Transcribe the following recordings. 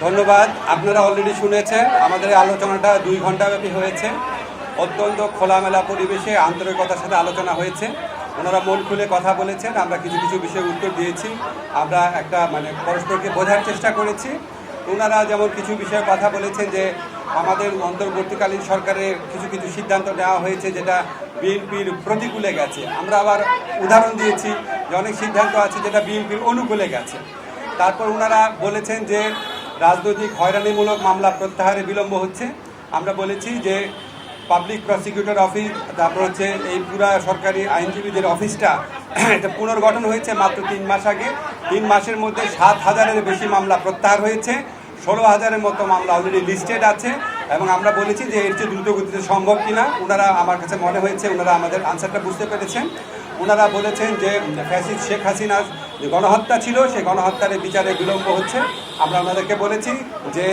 ধন্যবাদ। আপনারা অলরেডি শুনেছেন আমাদের এই আলোচনাটা 2 ঘন্টাব্যাপী হয়েছে। অত্যন্ত খোলামেলা পরিবেশে আন্তরিকতার সাথে আলোচনা হয়েছে। ওনারা মন খুলে কথা বলেছেন, আমরা কিছু কিছু বিষয়ে উত্তর দিয়েছি। আমরা একটা পরস্পরকে বোঝার চেষ্টা করেছি। ওনারা যেমন কিছু বিষয়ে কথা বলেছেন যে আমাদের অন্তর্বর্তীকালীন সরকারের কিছু কিছু সিদ্ধান্ত নেওয়া হয়েছে যেটা বিএনপির প্রতিকূলে গেছে। আমরা আবার উদাহরণ দিয়েছি যে অনেক সিদ্ধান্ত আছে যেটা বিএনপির অনুকূলে গেছে। তারপর ওনারা বলেছেন যে রাজনৈতিক হয়রানিমূলক মামলা প্রত্যাহারে বিলম্ব হচ্ছে। আমরা বলেছি যে পাবলিক প্রসিকিউটর অফিস, তারপর হচ্ছে এই পুরা সরকারি আইনজীবীদের অফিসটা এটা পুনর্গঠন হয়েছে মাত্র 3 মাস আগে। 3 মাসের মধ্যে 7,000-এর বেশি মামলা প্রত্যাহার হয়েছে, 16,000-এর মতো মামলা অলরেডি লিস্টেড আছে। এবং আমরা বলেছি যে এর চেয়ে দ্রুত গতিতে সম্ভব কিনা। ওনারা, আমার কাছে মনে হয়েছে ওনারা আমাদের আনসারটা বুঝতে পেরেছেন। ওনারা বলেছেন যে ফ্যাসিস্ট শেখ হাসিনার যে গণহত্যা ছিল সেই গণহত্যার বিচারে বিলম্ব হচ্ছে। আমরা ওনাদেরকে বলেছি যে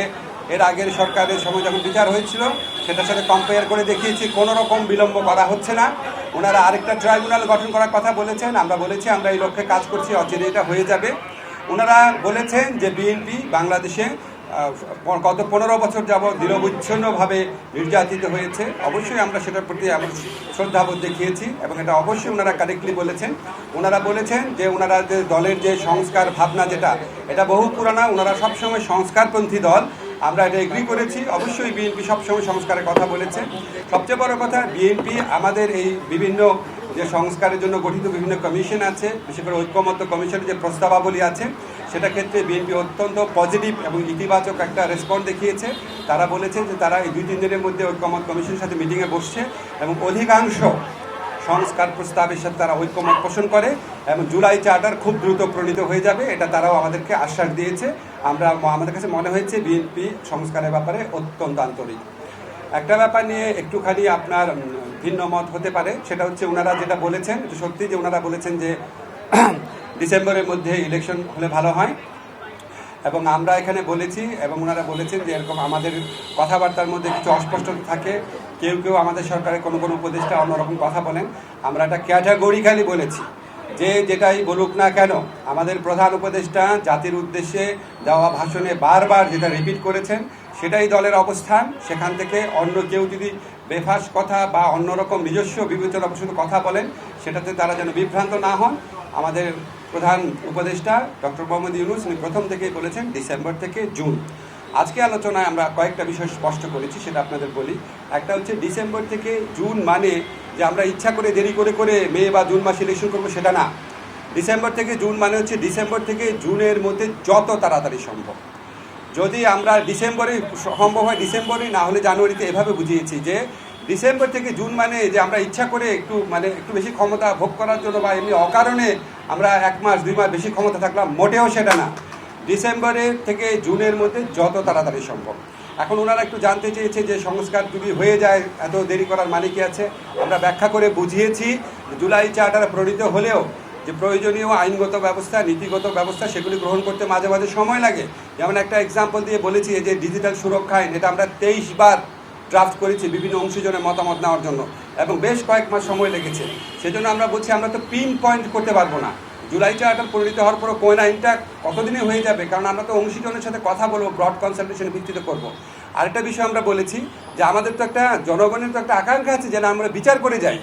এর আগের সরকারের সময় যখন বিচার হয়েছিল সেটার সাথে কম্পেয়ার করে দেখিয়েছি কোনো রকম বিলম্ব করা হচ্ছে না। ওনারা আরেকটা ট্রাইব্যুনাল গঠন করার কথা বলেছেন। আমরা বলেছি আমরা এই লক্ষ্যে কাজ করছি, অচিরে এটা হয়ে যাবে। ওনারা বলেছেন যে বিএনপি বাংলাদেশে গত 15 বছর যাবৎ নিরবচ্ছিন্নভাবে নির্যাতিত হয়েছে। অবশ্যই আমরা সেটার প্রতি আমরা শ্রদ্ধাবোধ দেখিয়েছি এবং এটা অবশ্যই ওনারা কারেক্টলি বলেছেন। ওনারা বলেছেন যে ওনারা যে দলের যে সংস্কার ভাবনা যেটা এটা বহু পুরানা, ওনারা সবসময় সংস্কারপন্থী দল, আমরা এটা এগ্রি করেছি। অবশ্যই বিএনপি সবসময় সংস্কারের কথা বলেছে। সবচেয়ে বড় কথা, বিএনপি আমাদের এই বিভিন্ন যে সংস্কারের জন্য গঠিত বিভিন্ন কমিশন আছে, বিশেষ করে ঐক্যমত্য কমিশনের যে প্রস্তাবাবলী আছে সেটা ক্ষেত্রে বিএনপি অত্যন্ত পজিটিভ এবং ইতিবাচক একটা রেসপন্স দেখিয়েছে। তারা বলেছে যে তারা এই 2-3 দিনের মধ্যে ঐক্যমত কমিশনের সাথে মিটিংয়ে বসছে এবং অধিকাংশ সংস্কার প্রস্তাবের সাথে তারা ঐক্যমত পোষণ করে এবং জুলাই চার্টার খুব দ্রুত প্রণীত হয়ে যাবে, এটা তারাও আমাদেরকে আশ্বাস দিয়েছে। আমাদের কাছে মনে হয়েছে বিএনপি সংস্কারের ব্যাপারে অত্যন্ত আন্তরিক। একটা ব্যাপার নিয়ে একটুখানি আপনার ভিন্ন মত হতে পারে, সেটা হচ্ছে ওনারা যেটা বলেছেন সত্যি, যে ওনারা বলেছেন যে ডিসেম্বরের মধ্যে ইলেকশন হলে ভালো হয়। এবং আমরা এখানে বলেছি এবং ওনারা বলেছেন যে এরকম আমাদের কথাবার্তার মধ্যে কিছু অস্পষ্টতা থাকে, কেউ কেউ আমাদের সরকারের কোনো কোনো উপদেষ্টা অন্যরকম কথা বলেন। আমরা একটা ক্যাটাগরিক্যালি বলেছি যে যেটাই বলুক না কেন, আমাদের প্রধান উপদেষ্টা জাতির উদ্দেশ্যে দেওয়া ভাষণে বারবার যেটা রিপিট করেছেন সেটাই দলের অবস্থান। সেখান থেকে অন্য কেউ যদি বেফাস কথা বা অন্যরকম নিজস্ব বিবেচনা প্রসূত কথা বলেন সেটাতে তারা যেন বিভ্রান্ত না হন। আমাদের প্রধান উপদেষ্টা ডক্টর মোহাম্মদ ইউনূস উনি প্রথম থেকেই বলেছেন ডিসেম্বর থেকে জুন। আজকে আলোচনায় আমরা কয়েকটা বিষয় স্পষ্ট করেছি, সেটা আপনাদের বলি। একটা হচ্ছে ডিসেম্বর থেকে জুন মানে যে আমরা ইচ্ছা করে দেরি করে করে মে বা জুন মাসে ইলেকশন করবো সেটা না। ডিসেম্বর থেকে জুন মানে হচ্ছে ডিসেম্বর থেকে জুনের মধ্যে যত তাড়াতাড়ি সম্ভব। যদি আমরা ডিসেম্বরে সম্ভব হয় ডিসেম্বরে, না হলে জানুয়ারিতে, এভাবে বুঝিয়েছি যে ডিসেম্বর থেকে জুন মানে যে আমরা ইচ্ছা করে একটু বেশি ক্ষমতা ভোগ করার জন্য বা এমনি অকারণে আমরা 1 মাস 2 মাস বেশি ক্ষমতা থাকলাম, মোটেও সেটা না। ডিসেম্বরের থেকে জুনের মধ্যে যত তাড়াতাড়ি সম্ভব। এখন ওনারা একটু জানতে চেয়েছে যে সংস্কার যদি হয়ে যায় এত দেরি করার মানে কি আছে। আমরা ব্যাখ্যা করে বুঝিয়েছি জুলাই চার্টার প্রণীত হলেও যে প্রয়োজনীয় আইনগত ব্যবস্থা, নীতিগত ব্যবস্থা সেগুলি গ্রহণ করতে মাঝে মাঝে সময় লাগে। যেমন একটা এক্সাম্পল দিয়ে বলেছি যে ডিজিটাল সুরক্ষা আইন, এটা আমরা 23 বার ড্রাফট করেছি বিভিন্ন অংশীজনের মতামত নেওয়ার জন্য এবং বেশ কয়েক মাস সময় লেগেছে। সেজন্য আমরা বলছি আমরা তো পিন পয়েন্ট করতে পারবো না জুলাই চার্টার পরিণত হওয়ার পরও কোন আইনটা কতদিনে হয়ে যাবে, কারণ আমরা তো অংশীজনের সাথে কথা বলবো, ব্রড কনসালটেশনের ভিত্তিতে করবো। আরেকটা বিষয় আমরা বলেছি যে আমাদের তো একটা জনগণের তো একটা আকাঙ্ক্ষা আছে যেন আমরা বিচার করে যাই।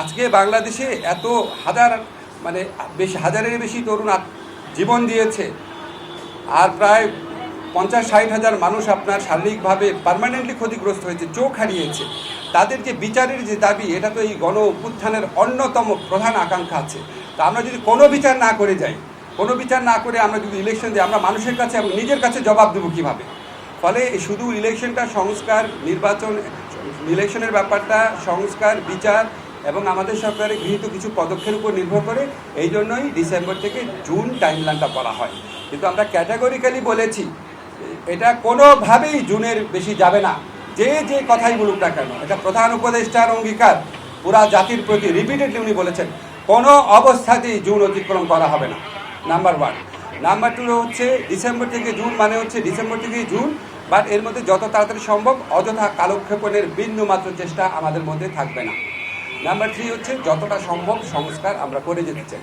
আজকে বাংলাদেশে এত হাজারের বেশি তরুণ জীবন দিয়েছে, আর প্রায় 50-60 হাজার মানুষ আপনার শারীরিকভাবে পার্মানেন্টলি ক্ষতিগ্রস্ত হয়েছে, চোখ হারিয়েছে। তাদের যে বিচারের যে দাবি, এটা তো এই গণ অভ্যুত্থানের অন্যতম প্রধান আকাঙ্ক্ষা আছে। তা আমরা যদি কোনো বিচার না করে যাই, কোনো বিচার না করে আমরা যদি ইলেকশন দিই, আমরা মানুষের কাছে এবং নিজের কাছে জবাব দেবো কীভাবে? ফলে শুধু ইলেকশনটা সংস্কার, নির্বাচন, ইলেকশনের ব্যাপারটা সংস্কার, বিচার এবং আমাদের সরকারের গৃহীত কিছু পদক্ষেপের উপর নির্ভর করে। এই জন্যই ডিসেম্বর থেকে জুন টাইমলাইনটা বলা হয়। কিন্তু আমরা ক্যাটাগরিক্যালি বলেছি এটা কোনোভাবেই জুনের বেশি যাবে না, যে যে কথাই বলুক না কেন। এটা প্রধান উপদেষ্টার অঙ্গীকার পুরা জাতির প্রতি, রিপিটেডলি উনি বলেছেন কোনো অবস্থাতেই জুন অতিক্রম করা হবে না, নাম্বার 1। নাম্বার 2 হচ্ছে ডিসেম্বর থেকে জুন মানে হচ্ছে ডিসেম্বর থেকেই জুন, বাট এর মধ্যে যত তাড়াতাড়ি সম্ভব অযথা কালক্ষেপণের বিন্দুমাত্র চেষ্টা আমাদের মধ্যে থাকবে না। নাম্বার 3 হচ্ছে যতটা সম্ভব সংস্কার আমরা করে যেতে চাই।